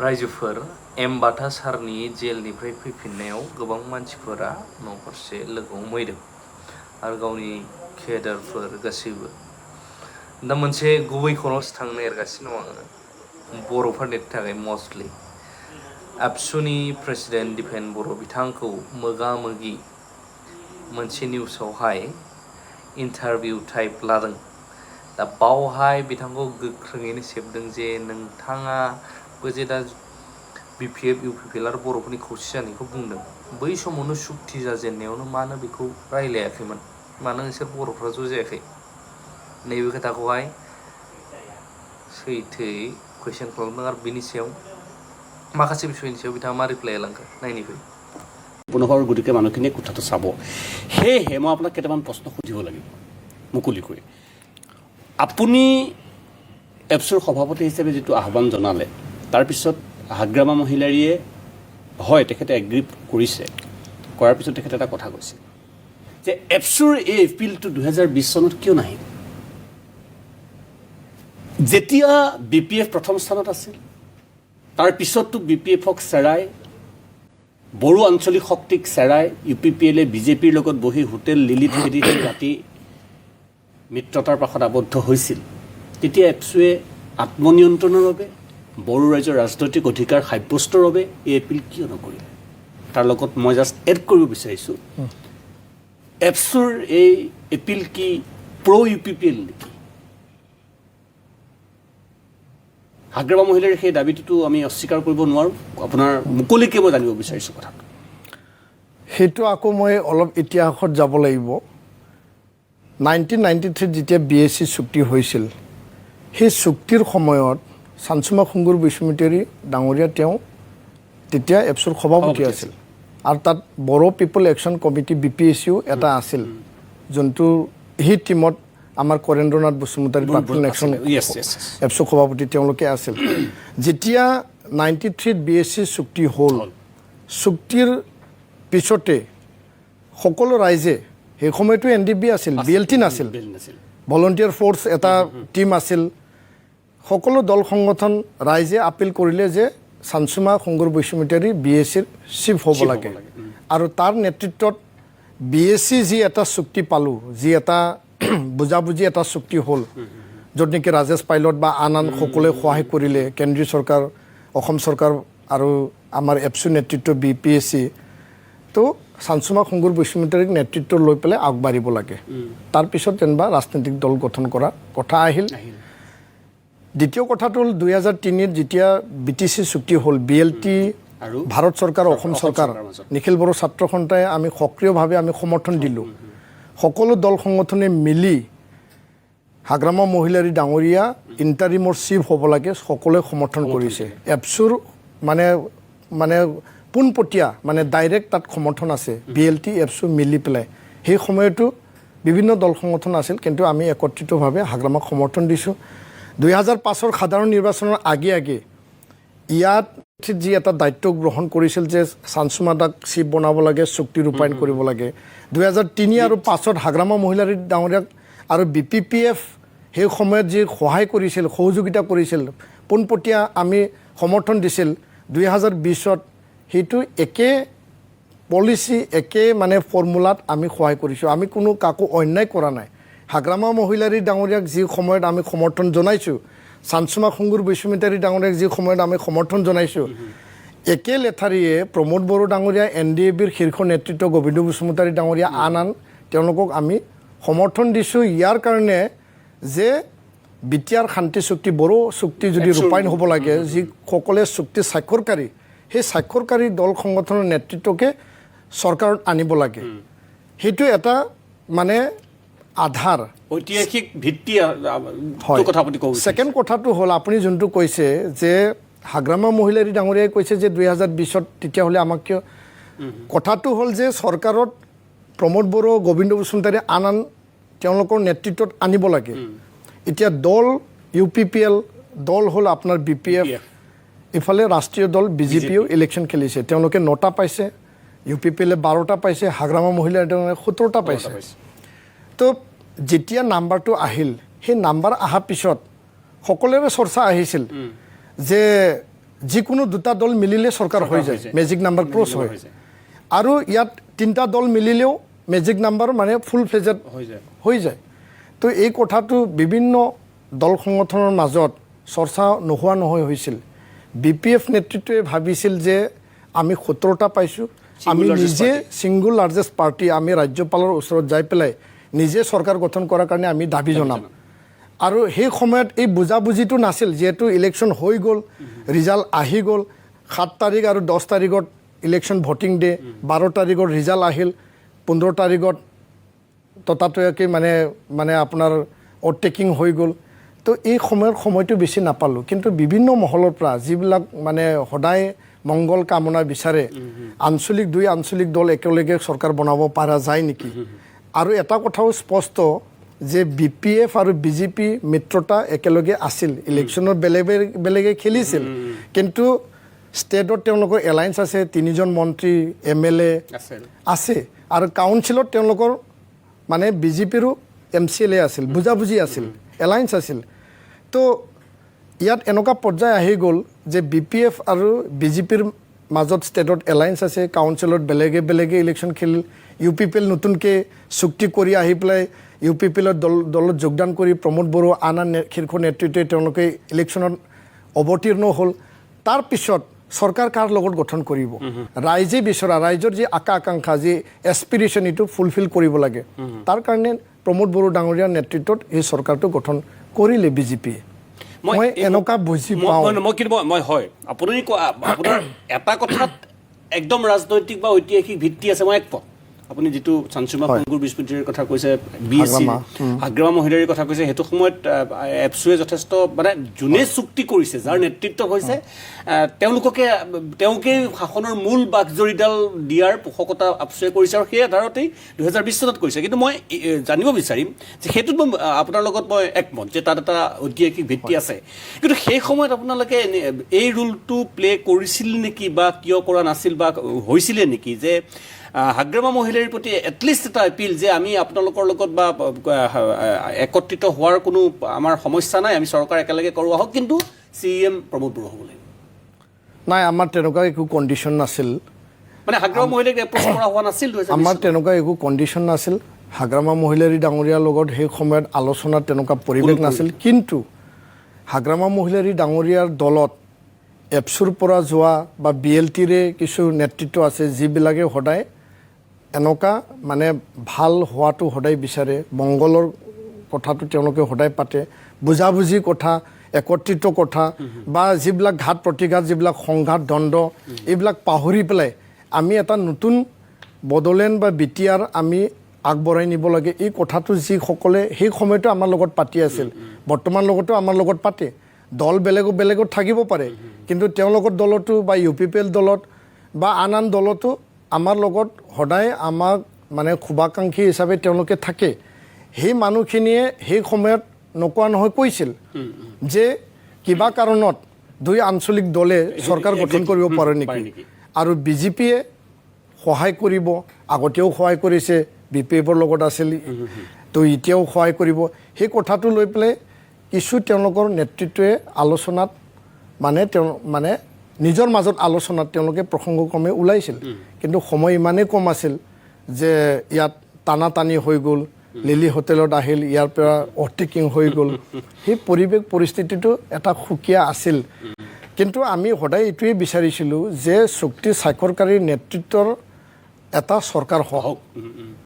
रायजोफोर एम बाथा सारनि जेलनिफ्राय फैफिननायाव गोबां मानसिफोरा न'फारसे लोगो हमहैदों आरो गावनि केडारफोर गासैबो दा मोनसे गुबै खरस थांनो नागिरगासिनो दं आङो बर'फोरनि थाखाय मस्टलि एबसुनि प्रेसिडेन्ट दिपेन बर' बिथांखौ मोगा-मोगि मोनसे निउसावहाय इन्टारभिउ टाइप लादों दा बावहाय बिथांखौ गोख्रोङैनो सेबदों जे नोंथाङाबो जे दा BPF UPPL आरो बर'फोरनि खौसे जानायखौ बुंदों बै समावनो सुक्ति जाजेननायावनो मानो बेखौ रायलायाखैमोन मानो नोंसोर बर'फ्रा ज' जायाखै नैबे खोथाखौहाय सैथोयै कुइसन खालामदों आरो बिनि सायाव माखासे बिसयनि सायाव बिथाङा मा रिप्लाइ होलांखो नायनिफै পুনৰ গতিকে মানুহখিনিয়ে কথাটো চাব সেয়েহে মই আপোনাক কেইটামান প্ৰশ্ন সুধিব লাগিব মুকলিকৈ আপুনি এপছৰ সভাপতি হিচাপে যিটো আহ্বান জনালে তাৰপিছত হাগ্ৰামা মহিলাৰীয়ে হয় তেখেতে এগ্ৰি কৰিছে কৰাৰ পিছত তেখেতে এটা কথা কৈছে যে এপছৰ এই এপিলটো 2020 চনত কিয় নাহিল যেতিয়া BPF প্ৰথম স্থানত আছিল তাৰ পিছততো BPFক চেৰাই বড়ো আঞ্চলিক শক্তিক চেৰাই UPPL বিজেপিৰ লগত বহি হোটেল লিলিত খেদি ৰাতি মিত্ৰতাৰ পাশত আবদ্ধ হৈছিল তেতিয়া এপছুৱে আত্মনিয়ন্ত্ৰণৰ বাবে বড়ো ৰাজ্যৰ ৰাজনৈতিক অধিকাৰ সাব্যস্তৰ বাবে এই এপিল কিয় নকৰিলে তাৰ লগত মই জাষ্ট এড কৰিব বিচাৰিছোঁ এপছৰ এই এপিল কি প্ৰ UPPL নেকি হাগ্ৰামা মহিলাৰ সেই দাবীটো আমি অস্বীকাৰ কৰিব নোৱাৰোঁ আপোনাৰ মুকলিকৈ মই জানিব বিচাৰিছোঁ কথাটো সেইটো আকৌ মই অলপ ইতিহাসত যাব লাগিব 1993 যেতিয়া BSC চুক্তি হৈছিল সেই চুক্তিৰ সময়ত চানচুমা খুংগুৰ বিষ্ণুমিত্ৰী ডাঙৰীয়া তেওঁ তেতিয়া এপছৰ সভাপতি আছিল আৰু তাত বড়ো পিপল একশ্যন কমিটি BPSCও এটা আছিল যোনটো সেই টিমত আমাৰ কৰেন্দ্ৰনাথ বসুমতাৰী পিপল একশ্যন এপছৰ সভাপতি তেওঁলোকে আছিল যেতিয়া 93 BSC চুক্তি হ'ল চুক্তিৰ পিছতে সকলো ৰাইজে সেই সময়তো NDB আছিল BLT নাছিল ভলণ্টিয়াৰ ফ'ৰ্চ এটা টিম আছিল সকলো দল সংগঠন ৰাইজে আপিল কৰিলে যে চানচুমা খুংগুৰ বিষ্ণুমিত্ৰী BSCৰ চিফ হ'ব লাগে আৰু তাৰ নেতৃত্বত BSC যি এটা চুক্তি পালোঁ যি এটা বুজাবুজি এটা চুক্তি হ'ল য'ত নেকি ৰাজেশ পাইলট বা আন সকলোৱে সহায় কৰিলে কেন্দ্ৰীয় চৰকাৰ অসম চৰকাৰ আৰু আমাৰ এপছু নেতৃত্ব BPSC তো চানচুমা খুংগুৰ বিষ্ণুমিত্ৰীক নেতৃত্ব লৈ পেলাই আগবাঢ়িব লাগে তাৰপিছত যেনিবা ৰাজনৈতিক দল গঠন কৰা কথা আহিল দ্বিতীয় কথাটো হ'ল 2003 যেতিয়া BTC চুক্তি হ'ল BLT আৰু ভাৰত চৰকাৰ অসম চৰকাৰ নিখিল বড়ো ছাত্ৰ সন্থাই আমি সক্ৰিয়ভাৱে আমি সমৰ্থন দিলোঁ সকলো দল সংগঠনে মিলি হাগ্ৰামা মহিলাৰী ডাঙৰীয়া ইণ্টাৰিমৰ চিফ হ'ব লাগে সকলোৱে সমৰ্থন কৰিছে এপছুৰ মানে পোনপটীয়া মানে ডাইৰেক্ট তাত সমৰ্থন আছে BLT এপছু মিলি পেলাই সেই সময়তো বিভিন্ন দল সংগঠন আছিল কিন্তু আমি একত্ৰিতভাৱে হাগ্ৰামাক সমৰ্থন দিছোঁ 2005 সাধাৰণ নিৰ্বাচনৰ আগে ইয়াত যি এটা দায়িত্ব গ্ৰহণ কৰিছিল যে চানচুমা দাক চিফ বনাব লাগে চুক্তি ৰূপায়ণ কৰিব লাগে 2003 আৰু 5 হাগ্ৰামা মহিলাৰী ডাঙৰীয়াক আৰু BPPF সেই সময়ত যি সহায় কৰিছিল সহযোগিতা কৰিছিল পোনপটীয়া আমি সমৰ্থন দিছিল 2020ত সেইটো একে পলিচি একে মানে ফৰ্মুলাত আমি সহায় কৰিছোঁ আমি কোনো কাকো অন্যায় কৰা নাই হাগ্ৰামা মহিলাৰী ডাঙৰীয়াক যি সময়ত আমি সমৰ্থন জনাইছোঁ চানচুমা খুংগুৰ বিষ্ণুমিত্ৰী ডাঙৰীয়াক যি সময়ত আমি সমৰ্থন জনাইছোঁ একে লেঠাৰিয়ে প্ৰমোদ বড়ো ডাঙৰীয়া NDABৰ শীৰ্ষ নেতৃত্ব গোবিন্দ বসুমতাৰী ডাঙৰীয়া আন তেওঁলোকক আমি সমৰ্থন দিছোঁ ইয়াৰ কাৰণে যে বিটিআৰ শান্তি চুক্তি বড়ো চুক্তি যদি ৰূপায়ণ হ'ব লাগে যি সকলে চুক্তি স্বাক্ষৰকাৰী সেই স্বাক্ষৰকাৰী দল সংগঠনৰ নেতৃত্বকে চৰকাৰত আনিব লাগে সেইটো এটা মানে আধাৰ ঐতিহাসিক ভিত্তি কথা আপুনি ক'ব ছেকেণ্ড কথাটো হ'ল আপুনি যোনটো কৈছে যে হাগ্ৰামা মহিলাৰী ডাঙৰীয়াই কৈছে যে 2020ত তেতিয়াহ'লে আমাক কিয় কথাটো হ'ল যে চৰকাৰত প্ৰমোদ বড়ো গোবিন্দ বসুমতাৰী আন তেওঁলোকৰ নেতৃত্বত আনিব লাগে এতিয়া দল UPPL দল হ'ল আপোনাৰ BPF ইফালে ৰাষ্ট্ৰীয় দল BJPও ইলেকশ্যন খেলিছে তেওঁলোকে 9টা পাইছে UPPL 12টা পাইছে হাগ্ৰামা মহিলাৰী ডাঙৰীয়াই 17টা পাইছে তো যেতিয়া নাম্বাৰটো আহিল সেই নাম্বাৰ অহাৰ পিছত সকলোৰে চৰ্চা আহিছিল যে যিকোনো দুটা দল মিলিলে চৰকাৰ হৈ যায়, মেজিক নাম্বাৰ ক্ৰছ হয়। আৰু ইয়াত 3টা দল মিলিলেও মেজিক নাম্বাৰ মানে ফুল ফ্লেজড হৈ যায়। তো এই কথাটো বিভিন্ন দল সংগঠনৰ মাজত চৰ্চা নোহোৱা নহয় হৈছিল। BPF নেতৃত্বই ভাবিছিল যে আমি 17টা পাইছোঁ, আমি নিজে ছিংগুল লাৰ্জেষ্ট পাৰ্টি, আমি ৰাজ্যপালৰ ওচৰত যাই পেলাই নিজে চৰকাৰ গঠন কৰাৰ কাৰণে আমি দাবী জনাম। আৰু সেই সময়ত এই বুজাবুজিটো নাছিল, যিহেতু ইলেকশ্যন হৈ গ'ল, ৰিজাল্ট আহি গ'ল। 7 তাৰিখ আৰু 10 তাৰিখত ইলেকশ্যন ভোটিং ডে, 12 তাৰিখত ৰিজাল্ট আহিল, 15 তাৰিখত ততাতৈয়াকৈ মানে আপোনাৰ অভাৰটেকিং হৈ গ'ল। তো এই সময়টো বেছি নাপালোঁ। কিন্তু বিভিন্ন মহলৰ পৰা যিবিলাক মানে সদায় মংগল কামনা বিচাৰে, দুই আঞ্চলিক দল একেলগে চৰকাৰ বনাব পৰা যায় নেকি। আৰু এটা কথাও স্পষ্ট যে BPF আৰু BJP মিত্ৰতা একেলগে আছিল, ইলেকশ্যনত বেলেগে খেলিছিল, কিন্তু ষ্টেটত তেওঁলোকৰ এলায়েন্স আছে, 3জন মন্ত্ৰী MLA আছে, আৰু কাউন্সিলত তেওঁলোকৰ মানে BJPৰো MCLA আছিল, বুজাবুজি আছিল, এলায়েন্স আছিল। তো ইয়াত এনেকুৱা পৰ্যায় আহি গ'ল যে BPF আৰু BJPৰ মাজত ষ্টেটত এলায়েন্স আছে, কাউন্সিলত বেলেগে ইলেকশ্যন খেলিল। UPPL নতুনকৈ চুক্তি কৰি আহি পেলাই UPPL দলত যোগদান কৰি প্ৰমোদ বড়ো আন শীৰ্ষ নেতৃত্বে তেওঁলোকে ইলেকশ্যনত অৱতীৰ্ণ হ'ল। তাৰপিছত চৰকাৰ কাৰ লগত গঠন কৰিব, ৰাইজে বিচৰা, ৰাইজৰ যি আকাংক্ষা, যি এছপিৰেশ্যন, এইটো ফুলফিল কৰিব লাগে। তাৰ কাৰণে প্ৰমোদ বড়ো ডাঙৰীয়াৰ নেতৃত্বত এই চৰকাৰটো গঠন কৰিলে BJPয়ে। মই এনেকুৱা বুজি পাওঁ। মই হয়, আপোনাৰ এটা কথাত একদম ৰাজনৈতিক বা ঐতিহাসিক ভিত্তি আছে, মই একমত। আপুনি যিটো চানচুমা সংঘৰ বিস্মৃতিৰ কথা কৈছে, BC হাগ্ৰামা মহিলাৰীৰ কথা কৈছে, সেইটো সময়ত এপছুৱে যথেষ্ট মানে যোনে চুক্তি কৰিছে, যাৰ নেতৃত্ব হৈছে, তেওঁকেই শাসনৰ মূল বাঘজৰীডাল দিয়াৰ পোষকতা আপছুৱে কৰিছে, আৰু সেই আধাৰতেই 2020 চনত কৰিছে। কিন্তু মই জানিব বিচাৰিম যে সেইটোত আপোনাৰ লগত মই একমত যে তাত এটা ঐতিহাসিক ভিত্তি আছে, কিন্তু সেই সময়ত আপোনালোকে এই ৰোলটো প্লে কৰিছিল নেকি, বা কিয় কৰা নাছিল, বা হৈছিলে নেকি যে হাগ্ৰামা মহিলাৰ প্ৰতি এটলিষ্ট এটা এপিল যে আমি আপোনালোকৰ লগত বা একত্ৰিত হোৱাৰ কোনো আমাৰ সমস্যা নাই, আমি চৰকাৰ একেলগে কৰোঁ, আহক, কিন্তু CM প্ৰমোদ বড়ো হ'ব লাগিব? নাই, আমাৰ তেনেকুৱা একো কণ্ডিশ্যন নাছিল। মানে হাগ্ৰামা মহিলাক এপ্ৰ'চ কৰা হোৱা নাছিল? আমাৰ তেনেকুৱা একো কণ্ডিশ্যন নাছিল। হাগ্ৰামা মহিলাৰী ডাঙৰীয়াৰ লগত সেই সময়ত আলোচনাৰ তেনেকুৱা পৰিৱেশ নাছিল। কিন্তু হাগ্ৰামা মহিলাৰী ডাঙৰীয়াৰ দলত এপছুৰ পৰা যোৱা বা BLTৰে কিছু নেতৃত্ব আছে, যিবিলাকে সদায় এনেকুৱা মানে ভাল হোৱাটো সদায় বিচাৰে, মংগলৰ কথাটো তেওঁলোকে সদায় পাতে, বুজাবুজি কথা, একত্ৰিত কথা, বা যিবিলাক ঘাত প্ৰতিঘাত, যিবিলাক সংঘাত দ্বন্দ্ব, এইবিলাক পাহৰি পেলাই আমি এটা নতুন বড়োলেণ্ড বা BTR আমি আগবঢ়াই নিব লাগে, এই কথাটো যিসকলে সেই সময়তো আমাৰ লগত পাতি আছিল, বৰ্তমান লগতো আমাৰ লগত পাতে। দল বেলেগত থাকিব পাৰে, কিন্তু তেওঁলোকৰ দলতো বা UPPL দলত বা আন দলতো আমাৰ লগত সদায় আমাক মানে শুভাকাংক্ষী হিচাপে তেওঁলোকে থাকে। সেই মানুহখিনিয়ে সেই সময়ত নোকোৱা নহয় কৈছিল যে কিবা কাৰণত দুই আঞ্চলিক দলে চৰকাৰ গঠন কৰিব পাৰে নেকি, আৰু BJPয়ে সহায় কৰিব, আগতেও সহায় কৰিছে, BPFৰ লগত আছিল, তো এতিয়াও সহায় কৰিব। সেই কথাটো লৈ পেলাই কিছু তেওঁলোকৰ নেতৃত্বই আলোচনাত মানে নিজৰ মাজত আলোচনাত তেওঁলোকে প্ৰসংগক্ৰমে ওলাইছিল। কিন্তু সময় ইমানেই কম আছিল যে ইয়াত টানাটানি হৈ গ'ল, লিলি হোটেলত আহিল, ইয়াৰ পৰা অভাৰটেকিং হৈ গ'ল। সেই পৰিস্থিতিটো এটা সুকীয়া আছিল। কিন্তু আমি সদায় এইটোৱে বিচাৰিছিলোঁ যে চুক্তি স্বাক্ষৰকাৰীৰ নেতৃত্বৰ এটা চৰকাৰ হওক।